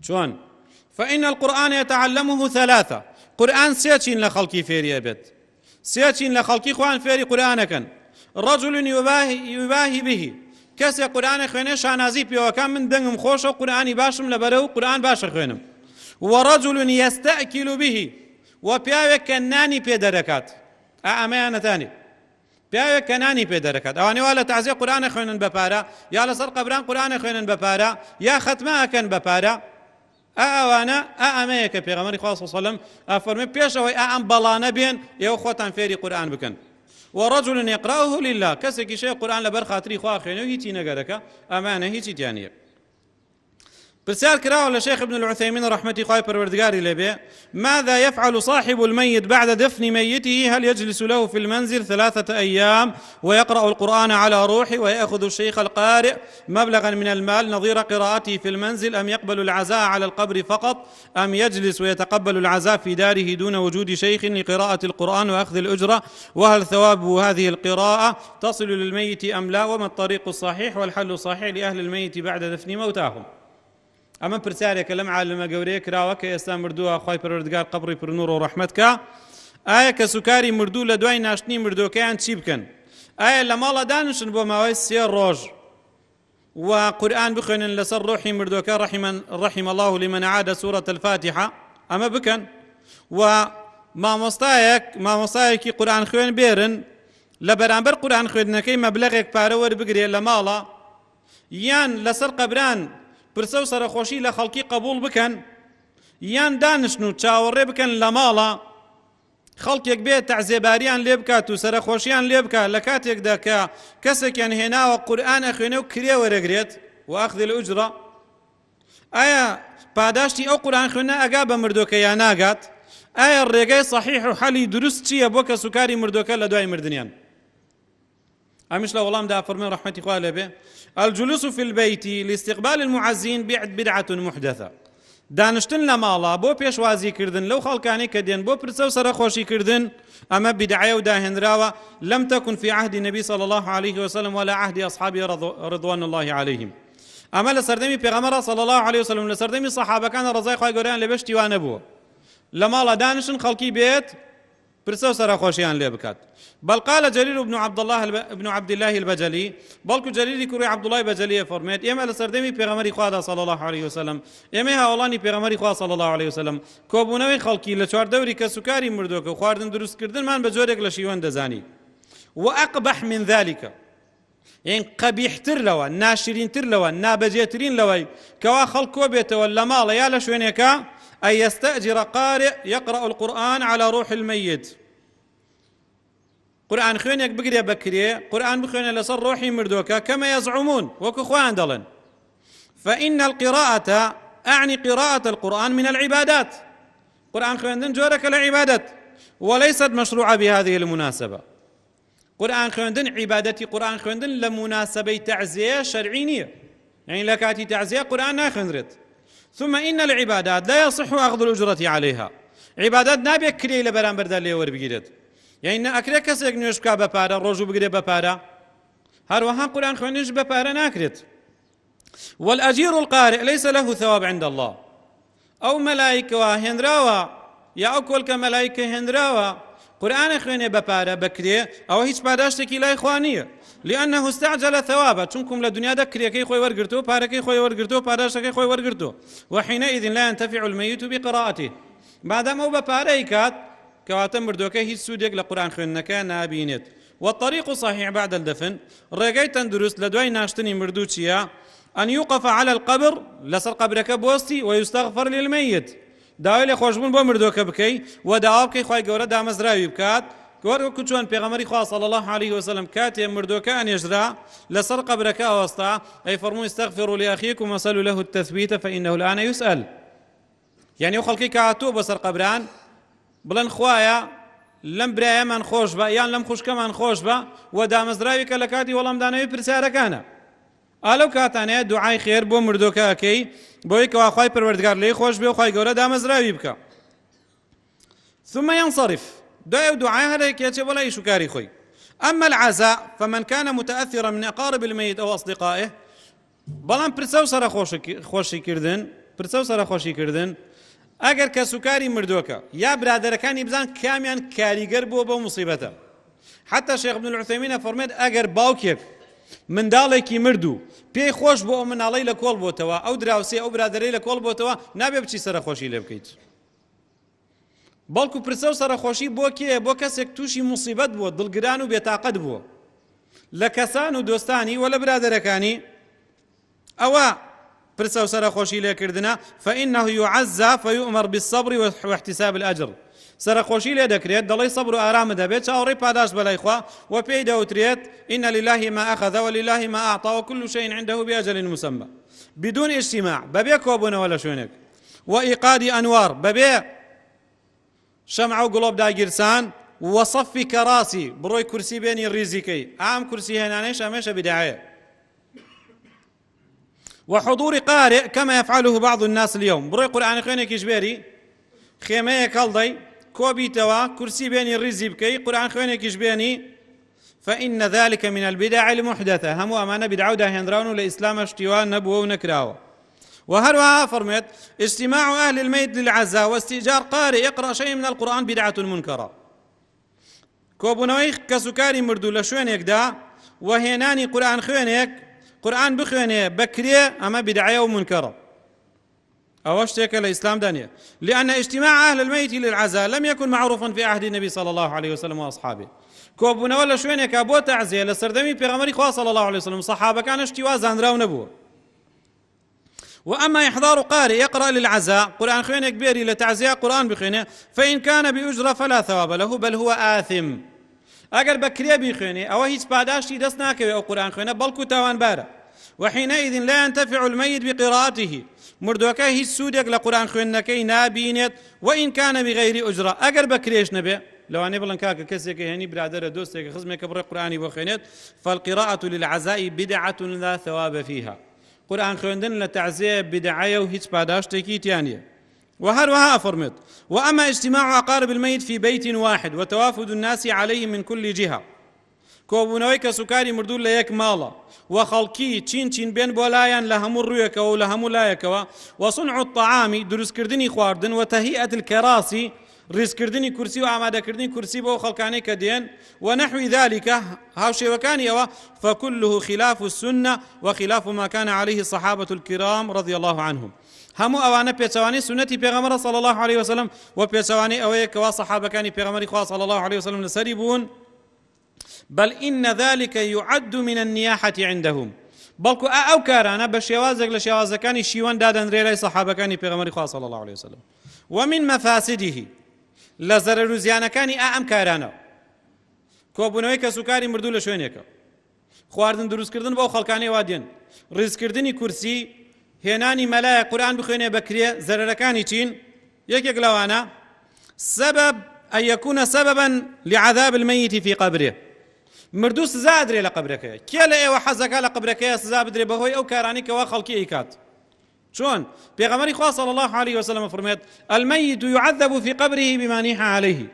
شون. فإن القرآن يتعلمه ثلاثة، قرآن سياتين لخلقي فيري بيت، سياتين لخلقي خوان فيري قرآنكن. رجل يباهي به، كسي قرآن خوينه شانازي بيو كان من دنگم خوش قرآني باشم لبرو قرآن باش خوينم. ورجل يستأكل به، وبياوي كناني بيدركات أمانة ثاني پیاوێک کە نانی پێ دەرەکات. ئەوانەی وا لە تەعزیە قورئان خوێنن بە پارە، یا لەسەر قەبران قورئان خوێنن بە پارە، یا ختمە ئەکەن بە پارە. ئەوانە ئەمەیە کە پێغەمبەری خوا صلی الله علیه و سلم ئەفەرمێ پێشەوەی ئەم بەڵانە بێن ئێوە خۆتان فێری قورئان بکەن. ورجل يقرأه لله، کەسێکی شەی قورئان لەبەر خاتری خوا خوێنێ و هیچی نەگەرەکە، ئەمانە هیچی تیان نییە. برسال كراو لشيخ ابن العثيمين رحمة الله پروردگاري لبي ماذا يفعل صاحب الميت بعد دفن ميته؟ هل يجلس له في المنزل 3 أيام ويقرأ القرآن على روحه ويأخذ الشيخ القارئ مبلغا من المال نظير قراءته في المنزل، أم يقبل العزاء على القبر فقط، أم يجلس ويتقبل العزاء في داره دون وجود شيخ لقراءة القرآن وأخذ الأجرة؟ وهل ثواب هذه القراءة تصل للميت أم لا؟ وما الطريق الصحيح والحل الصحيح لأهل الميت بعد دفن موتاهم؟ ئەمە پرسیارێکە لەم عالمە گەورەیە کراوە کە ئێستا مردووە، خوای پەروەردگار قەبری پرنوور و ڕەحمەتکە. ئایا کە سوکاری مردوو لە دوای ناشتنی مردووەکەیان چی بکەن؟ ئایا لە ماڵە دانشن بۆ ماوەی 3 ڕۆژ و قورئان بخوێنن لەسەر ڕۆحی مردووەکە رحم الله لمن عاد سورة الفاتحة؟ ئەمە بکەن. و مامۆستایەکی قورئان خوێن بێرن لە بەرامبەر قورئان خوێندنەکەی مەبلەغێک پارە وەربگرێ لە ماڵە، یان لەسەر قەبران پرسە و سەرخۆشی لە خەڵکی قبول بکەن، یان دانشن و چاوەڕێ بکەن لە ماڵە خەڵکێک بێت تەعزیێباریان لێ بکات و سەرخۆشیان لێ بکات لە کاتێکدا کە کەسێکیان هێناوە قورئان ئەخوێنێ و کرێ وەرەگرێت و ئەخذ الأجرة. ئایا پاداشتی ئەو قورئان خوێنە ئەگا بە مردووەکە یان ناگات؟ ئایا ڕێگای صحیح و حەلی دروست چییە بۆ کە سوکاری مردووەکە لە دوای مردنیان؟ ئەمیش لە وەڵامدا فەرمێ ڕەحمەتی خوا لێبێ الجلوس في البيت لاستقبال المعزين بدعة محدثة. دانشتن لە ماڵە بۆ پێشوازیکردن لەو خەڵکانەی کە دێن بۆ پرسە و سەرخۆشیکردن، ئەمە بدعەیە و داهێنراوە. لم تكن في عهد النبي صلى الله عليه وسلم ولا عهد أصحابه رضوان الله عليهم. ئەمە لە سەردەمی پێغەمبەر صلى الله عليه وسلم لە سەردەمی سەحابەکان ڕەزای خوای گەورەیان لێبێ شتیوان نەبووە لە ماڵە دانشن خەڵکی بێت پرسە و سەرخۆشیان لێ بکات. بل قال جرير بن عبد الله البجلي، بلكو جرير كوري عبد الله البجلي فرميت اما لسردمي پیغمبري خدا صلى الله عليه وسلم اما هاولاني پیغمبري خدا صلى الله عليه وسلم کوبونوي خلقي ل 4 دوري ک سوکاری مردوک خواردن دروست کردن من بجورك لشيوان دزاني. واقبح من ذلك، يعني قبيح تر لوا ناشرين تر لوا نابجيترين لوا كوا خلقو بيت ولا مال يا لشوينكا أن يستأجر قارئ يقرأ القرآن على روح الميت. قرآن خوينك بقري بكري قرآن بخوين لصر روحي مردوكا كما يزعمون وكخوان دلن. فإن القراءة أعني قراءة القرآن من العبادات، قرآن خوين جورك العبادات وليست مشروعة بهذه المناسبة. قرآن خوين عبادتي قرآن خوين لمناسبة تعزية شرعينية، يعني لكاتي تعزية قرآن ناخنرت. ثم إن العبادات لا يصح أخذ الأجرة عليها، عبادات نابي كري لبران بردا لي وربجيرت، يعني أكري كسيك نيشكا ببارا روجو بقري ببارا هروها قرآن خوينش ببارا ناكرت. والأجير القارئ ليس له ثواب عند الله، أو ملائكة هندراوا يا أكل كملائكة هندراوا قورئانە خوێنێ بە پارە بکرێ ئەوە هیچ پاداشتێکی لای خوا نییە لأنه استعجل ثوابه چونكم لدنيا كريكي خوي ورقرتو باركي خوي ورقرتو باراشكي خوي ورقرتو وحينئذ لا ينتفع الميت بقراءته بعد ما بباريكات كواتم مردوكي هي سوديك لقرآن خوينكا نابينت والطريق صحيح بعد الدفن رقيت درست لدوي ناشتني مردوتشيا أن يوقف على القبر لسر قبرك بوستي ويستغفر للميت داوي لي خوشبون بو مردوكا بكي وداوبكي خوي قورا دامزراوي بكات وەرکو چۆن پێغەمبەری خوا صلی الله عليه وسلم کاتێ مردووەکە ئەنێژرا لەسەر قەبرەکە ئەوەستا ئەی فەرمووی استەغفروا لأخيكم وسلوا له التثبيت فإنه الآن يسأل یعنی ئەو خەڵکی کە هاتووە بەسەر قەبران بڵێن خوایە لەم برایەمان خۆش بە یان لەم خوشکەمان خۆش بە و دامەزراوی کە لە کاتی وەڵامدانەوەی پرسیارەکانە ئالەو کاتانەیە دوعای خێر بۆ مردووەکە ئەکەی بۆی کەوا خوای پەروەردگار لێی خۆش بێ و خوای گەورە دامەزراوی بکە ثم ينصرف دعاء هذا كيتي ولا يشكاري خوي أما العزاء فمن كان متأثرا من أقارب الميت أو أصدقائه بلان برسو سر خوشي كردن أجر كسكاري مردوكا يا برادر كان يبزان كاميان كاريجر بو مصيبته حتى الشيخ ابن العثيمين فرمد أجر باوكيك من دالكي مردو بي خوش بو من علي لكول بوتوا أو دراوسي أو برادري لكول بوتوا نابي بشي سر خوشي لبكيت بەڵکو پرسە و سەرخۆشی بۆ کێ بۆ کەسێک تووشی موسیبەت بووە دڵگران و بێتاقەت بووە لە کەسان و دۆستانی وە لە برادەرەکانی ئەوە پرسە و سەرخۆشی لێکردنە فإنه يعزى فيؤمر بالصبر واحتساب الأجر سەرخۆشی لێ دەکرێت دەڵێ سەبر و ئارامە دەبێت چاوەڕێی پاداش بەلای خوا و پێی دەوترێت إن لله ما أخذ ولله ما أعطى وكل شيء عنده بأجل مسمى بدون اجتماع بەبێ کۆبوونەوە لە شوێنێک وإيقاد أنوار بەبێ شمع و گڵۆب داگیرسان وصف كراسي بروي كرسي بيني الريزيكي عام كرسي هنانيش أميش بداية وحضور قارئ كما يفعله بعض الناس اليوم بروي قرآن خينك إجباري خيمية كالضي كوبي توا كرسي بيني الريزي بكي قرآن خينك إجباني فإن ذلك من البدع المحدثة هم أمانة بدعو داهندرون لإسلام اشتوان نبوه ونكراوه وهروها فرمت اجتماع أهل الميت للعزاء واستئجار قارئ يقرأ شيء من القرآن بدعة منكرة كوبونوي كسكاري مردو لشوينك دا وهناني قرآن خوينك قرآن بخوينه بكرية أما بدعية ومنكرة أوشتك الإسلام دانية لأن اجتماع أهل الميت للعزاء لم يكن معروفا في عهد النبي صلى الله عليه وسلم وأصحابه كوبونوي لشوينك أبو تعزية لسردمي بيغمري خواه صلى الله عليه وسلم صحابة كان اشتوا زانراو نبوه وأما إحضار قارئ يقرأ للعزاء قرآن خوينك بيري لتعزية قرآن بخينه فإن كان بأجرة فلا ثواب له بل هو آثم أجر بكري بخينه أو هيج بعداشي دسناك أو قرآن خوينه بلكو تاوان بارا وحينئذ لا ينتفع الميت بقراءته مردوكا هيج سودك لقرآن خوينكي نابينت وإن كان بغير أجرة أجر بكريش نبي لو أنا بلن كاك كسيك هني برادر دوستك خزمك بري قرآني بخينت فالقراءة للعزاء بدعة لا ثواب فيها قرآن خويندن لتعزية بدعية وهيج باداشتكي تانية وهروها أفرمت وأما اجتماع أقارب الميت في بيت واحد وتوافد الناس عليه من كل جهة كوبونوي كسكاري مردول ليك مالا وخلقي تشين بين بولايان لهم الريك ولهم لايك وصنع الطعام دروس كردني خواردن وتهيئة الكراسي ريس كردني كرسي وعمادة كردني كرسي بو خلقاني كدين ونحو ذلك هاوشي وكان فكله خلاف السنة وخلاف ما كان عليه الصحابة الكرام رضي الله عنهم همو أوانا بيتواني سنتي بيغمر صلى الله عليه وسلم وبيتواني أويك وصحابة كان بيغمر خواه صلى الله عليه وسلم لسريبون بل إن ذلك يعد من النياحة عندهم بلكو أو كارانا بشيوازك لشيوازك كان الشيوان دادن ريلي صحابة كان بيغمر خواه صلى الله عليه وسلم ومن مفاسده لزرر زیانەکانی ئەم کارانە کۆبوونەوەی کە سوکاری مردوو لە شوێنێکە خواردن دروستکردن بۆ خەڵکانەی وا دێن ڕیزکردنی کورسی هێنانی مەلایە قورئان بخوێنێ بەکرێ زەرەرەکانی چین یەکێک لەوانە سبب أن يكون سببا لعذاب الميت في قبره مردوو سزا ئەدرێ لە قبرەکەیە کێ لە ئێوە حەزەکە لە قبرەکەیە سزا بدرێ بەهۆی ئەو کارانی کەوا خەڵکی ئەیکات شون بيغمري خواه صلى الله عليه وسلم فرميت الميت يعذب في قبره بما نيح عليه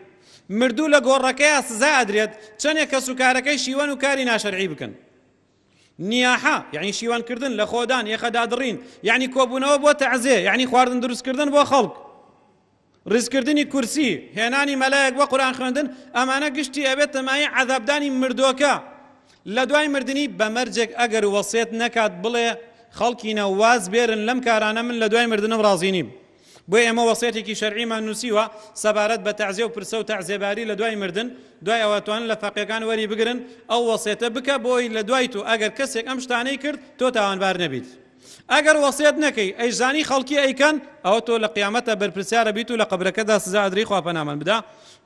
مردو لقوركيا سزا أدريت چنك سكاركي شيوان وكاري ناشرعي بكن نياحة يعني شيوان كردن لخودان يخدادرين يعني كوبونو بو تعزيه يعني خواردن دروس كردن بو خلق ڕزکردنی کورسی هێنانی مەلایەک بۆ قورئان خوێندن ئەمانە گشتی ئەبێت تەمای عەذابدانی مردووەکە لە دوای مردنی بەمەرجێک ئەگەر وەسیەت نەکات بڵێ خەڵکینە واز بێرن لەم کارانە من لە دوای مردنم ڕازی نیم بۆیە ئێمە وەسیەتێکی شەرعیمان نووسیوە سەبارەت بە تەعزیە و پرسە و تەعزیەباری لە دوای مردن دوای ئەوە توانن لە فەقیهەکان وەری بگرن ئەو وەسیەتە بکە بۆی لە دوای تۆ ئەگەر کەسێک ئەم شتانەی کرد تۆ تاوانبار نەبیت ئەگەر وەسیەت نەکەی ئەیزانی خەڵکی ئەیکەن ئەوە تۆ لە قیامەتە بەرپرسیارە بیت و لە قەبرەکەدا سزا ئەدرێی خوا پەنامان بدا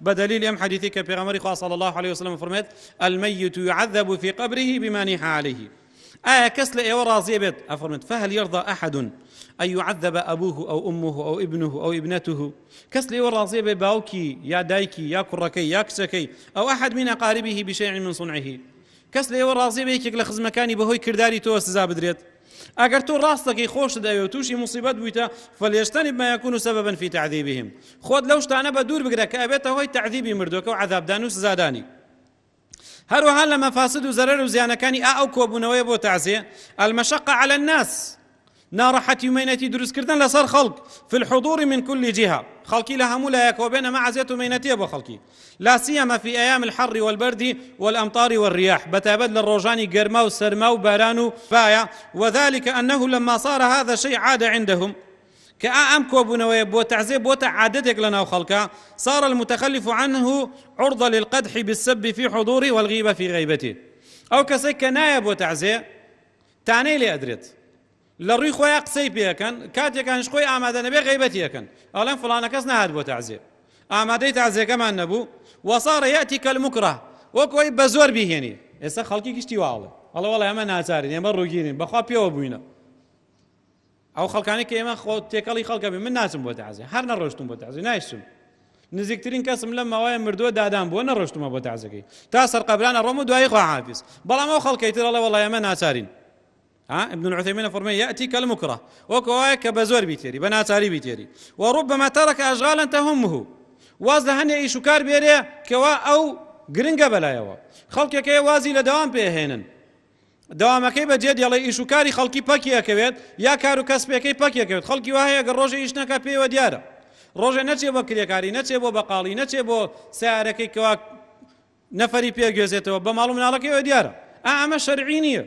بدليل ام حديثي كبيغمري صلى الله عليه وسلم فرميت الميت يعذب في قبره بما نيح عليه كسل اي ورازي بيت افرمت فهل يرضى احد ان يعذب ابوه او امه او ابنه او ابنته كسل اي ورازي باوكي يا دايكي يا كركي يا كسكي او احد من اقاربه بشيء من صنعه كسل اي ورازي بيك لخزمكاني بهوي كرداري تو سزا بدريت ئەگەر تۆ ڕاستەکەی خۆش دەوێت و تووشی موسیبەت بوویتە فليجتنب ما يكون سببا في تعذيبهم خۆت لەو شتانە بە دوور بگرە کە ئەبێتە هۆی تعذیبی مردووەکە و عەذابدان و سزادانی هەروەها لە مەفاسد و زەرەر و زیانەکانی ئەو کۆبوونەوەیە بۆ تەعزیە المشقة على الناس ناڕەحەتی و مەینەتی دروستکردن لەسەر خەڵک في الحضور من كل جهة خەڵکی لە هەموو لایەکەوە بێنە مەعزێت و مەینەتیە بۆ خەڵکی لا سيما في أيام الحر والبرد والأمطار والرياح بتابد للروجاني قرما وسرما وباران بايا وذلك أنه لما صار هذا الشيء عاد عندهم كأم كوبنا وتعذيب وتعادتك لنا وخلقا صار المتخلف عنه عرضة للقدح بالسب في حضوره والغيبة في غيبته أو كسيك نايب وتعزيب تعني لي أدريت للري خويا قسي بيها كاتيا كان شخوي أعماد نبي غيبتي كان أولا فلانا كس نهاد بوتعزيب ئامادەی تازیەکەمان نەبوو وصار يأتي كالمكره وەکوی بە زۆر بیهێنی ئێستا خەڵکی گشتی واڵێ ئەڵێ وەڵێ ئەمە ناچارین ئێمە ڕووگیرین بەخوا پێوە بووینە ئەو خەڵکانی کە ئێمە تێکەڵی خەڵکە بێ من ناچم بۆ تازیە هەر نەڕۆشتم بۆ تازیە نایشتم نزیکترین کەسم لەم ماوەیە مردووە دادام بووە نەڕۆشتمە بۆ تازەکەی تا سەرقەبرانە ڕۆم و دوایی خوا حافیز بەڵام ئەو خەڵکەی تر ئەڵێ وەڵێ ئێمە ناچارین ابن العثيمين فرمي يأتي كالمكره وكواك بزور بيتيري بناتاري بيتيري وربما ترك أشغالا تهمه واز لە هەنێ ئیشوکار بێرێ کەوا ئەو گرنگە بەلایەوە خەڵکێکەیە وازی لە دەوام پێهێنن دەوامەکەی بەجێ دێڵێ ئیشوکاری خەڵکی پەکیەکەوێت یا کار و کەسبەکەی پەکیەکەوێت خەڵکی وایە گە ڕۆژێ ئیش نەکە پێوە دیارە ڕۆژێ نەچێ بۆ کرێکاری نەچێ بۆ بەقاڵی نەچێ بۆ سیارەکەی کەوا نەفەری پێگوێزێتەوە بە ماڵ و مناڵەکەیەوە دیارە ئەمە شەرعی نییە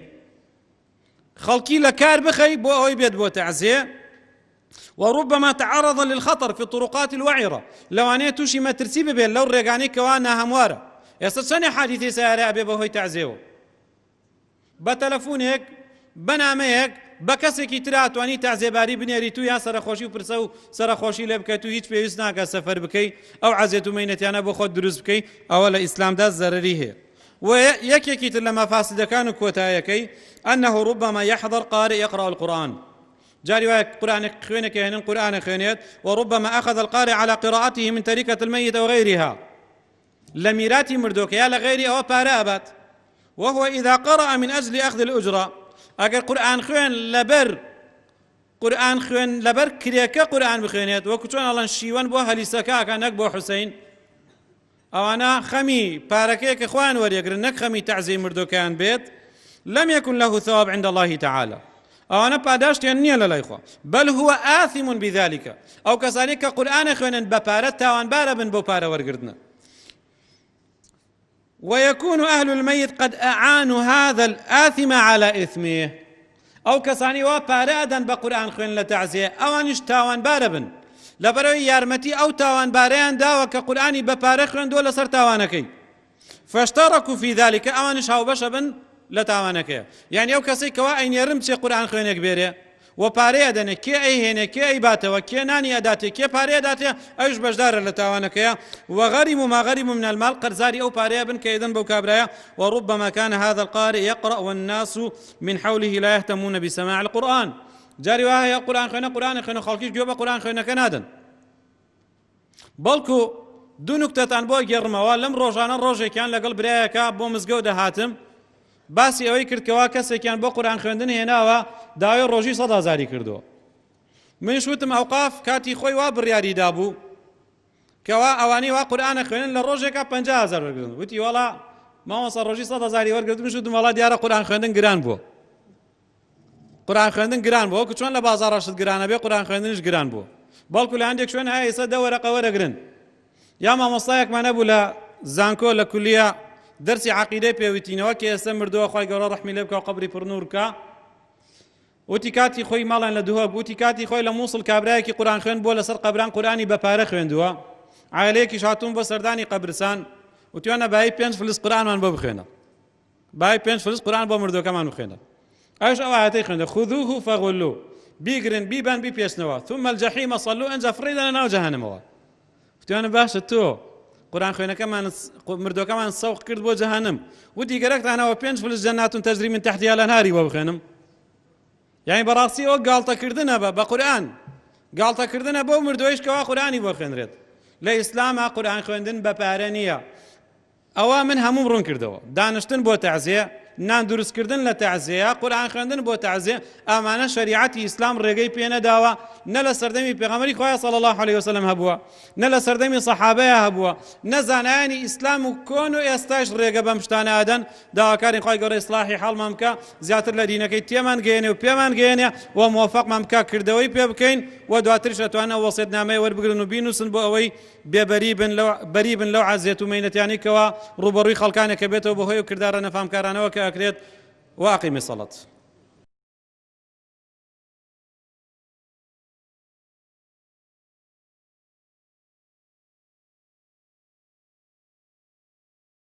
خەڵکی لە کار بخەی بۆ ئەوەی بێت بۆ تەعزیە وربما تعرض للخطر في الطرقات الوعرة لو أنا توشي ما ترسيب بين لو رجعني كوانا هموارة يستشني حادثي سيارة أبي بهوي تعزيو بتلفونك بنامك بكسك ترات واني تعزيباري بنيري تو يا سرخوشي وبرسو سرخوشي لبكتو هيج في يسناك سفر بكي أو عزيتو مينتي أنا بخد دروس بكي أو الإسلام ده ضرريه ويكيكيت لما فاسد كانوا كوتايكي أنه ربما يحضر قارئ يقرأ القرآن جاري قرآن خوينك هنا قرآن خوينيت وربما أخذ القارئ على قراءته من تركة الميت وغيرها لميرات مردوك يا لغيري أو بارابات وهو إذا قرأ من أجل أخذ الأجرة أقل قرآن خوين لبر كريكا قرآن بخوينيت وكتون الله الشيوان بوها لسكا كانك بو حسين أو أنا خمي باركيك إخوان وريقرنك خمي تعزي مردوكان بيت لم يكن له ثواب عند الله تعالى أو أنا باداشت ينيا للايخوا بل هو آثم بذلك أو كذلك قرآن خوينا ببارت تاوان باربن ببارا ورقردنا ويكون أهل الميت قد أعانوا هذا الآثم على إثمه أو كساني وبارادا بقرآن خوين لتعزيه أو أنش تاوان باربن لبروي يارمتي أو تاوان باريان دا وكقرآن ببارا خوين دول سر تاوانكي فاشتركوا في ذلك أو أنش هاو بشبن لتاوانك يعني أو كسي كوا أين يرم شيء قرآن خوينك بيري وباري أدنى كي أي هنا كي أي باته وكي ناني أداتي كي باري أداتي أيش بجدار لتاوانك وغرموا ما غرموا من المال قرزاري أو باري أبن كيدن بوكابرايا وربما كان هذا القارئ يقرأ والناس من حوله لا يهتمون بسماع القرآن جاري وهي قرآن خوينا خالكيش جواب قرآن خوينا كنادن بلكو دو نكتة عن بو جرموا لم روجانا روجي كان لقل برايكا بو مزقود هاتم باسی ئەوەی کرد کەوا کەسێکیان بۆ قورئان خوێندن هێناوە داوای ڕۆژی 100,000 کردووە منیش وتم ئەوقاف کاتی خۆی وا بڕیاریدا بوو کەوا ئەوانەی وا قورئانە خوێنن لە ڕۆژێکا 50,000 وەرگرتن وتی وەڵا مامۆستا ڕۆژی 100,000 وەرگرتم منیش وتم وەڵا دیارە قورئان خوێندن گران بووە قورئان خوێندن گران بووە وەکو چۆن لە بازاڕەشت گرانە بێ قورئان خوێندنیش گران بووە بەڵکو لە هەندێک شوێن هەیە ئێستا دە وەرەقە وەرەگرن یا مامۆستایەکمان هەبوو لە زانکۆ لە کولیە دەرسی عەقیدەی پێویستینەوە کە ئێستا مردووە خی گەورە ڕەحمی لێ بکە و قەبری پڕنوور بکە وتی کاتی خۆی ماڵیان لە دووهۆک وتی کاتی خۆی لە مووسڵ کابرایەکی قورئان خوێن بۆ لەسەر قەبران قورئانی بەپارە خوێندووە عایلەیەکیش هاتوون بۆ سەردانی قەبرستان وتیوانە بای 5 فلس قورئانمان بۆ بخوێنە بای 5 فلس قورئان بۆ مردوەکەمان بخوێنە ئەوش ئەو ئاەتەی خوێندە خذوه فغلوه بیگرن بیبەن بیپێشنەوە ثم الجحیم صلوا ئەنجا فڕیدە لەناو جەهەنەمەوە وتیوانە باشە تۆ قورئان خوێنەکەمان مردوەکەمان سەوق کرد بۆ جەهەنەم وتی گەرەکتانەوە 5 فلس جەنات تەجری من تحتها الأنهار بۆ بخوێنم یعنی بەڕاستی ئەوە گاڵتەکردنە بە قورئان گاڵتەکردنە بۆ مردوەیش کەوا قورئانی بۆ خوێنرێت لە ئیسلامە قورئان خوێندن بەپارە نییە ئەوە من هەموم ڕوون کردەوە دانیشتن بۆ تەعزیە نان دروستکردن لە تەعزیە قورئان خوێندن بۆ تەعزیە ئەمانە شەریعەتی ئیسلام ڕێگەی پێ نەداوە نە لە سەردەمی پێغەمبەری خوا صلی الله علیه وسلم هەبووە نە لە سەردەمی سەحابەیە هەبووە نە زانایانی ئیسلام و کۆن و ئێستاش ڕێگە بەم شتانە ئەدەن داواکاری خوای گەورە ئیسلاحی حاڵمان بکە زیاتر لە دینەکەی تێمان گەیەنێ و پێمان گەیەنێ و موفقمان بکە کردەوەی پێ بکەین و دواترش ئەتوانە وەسیەتنامەی وەربگرن و بینووسن بۆ ئەوەی بێبەری بن لەو عەزیەت و مەینەتیانی کەوا ڕوبەڕووی خەڵکانێک کە بێتەوە بەهۆی و کردارە نەفامکارانەوە کە ئەکرێت وأقم الصلاة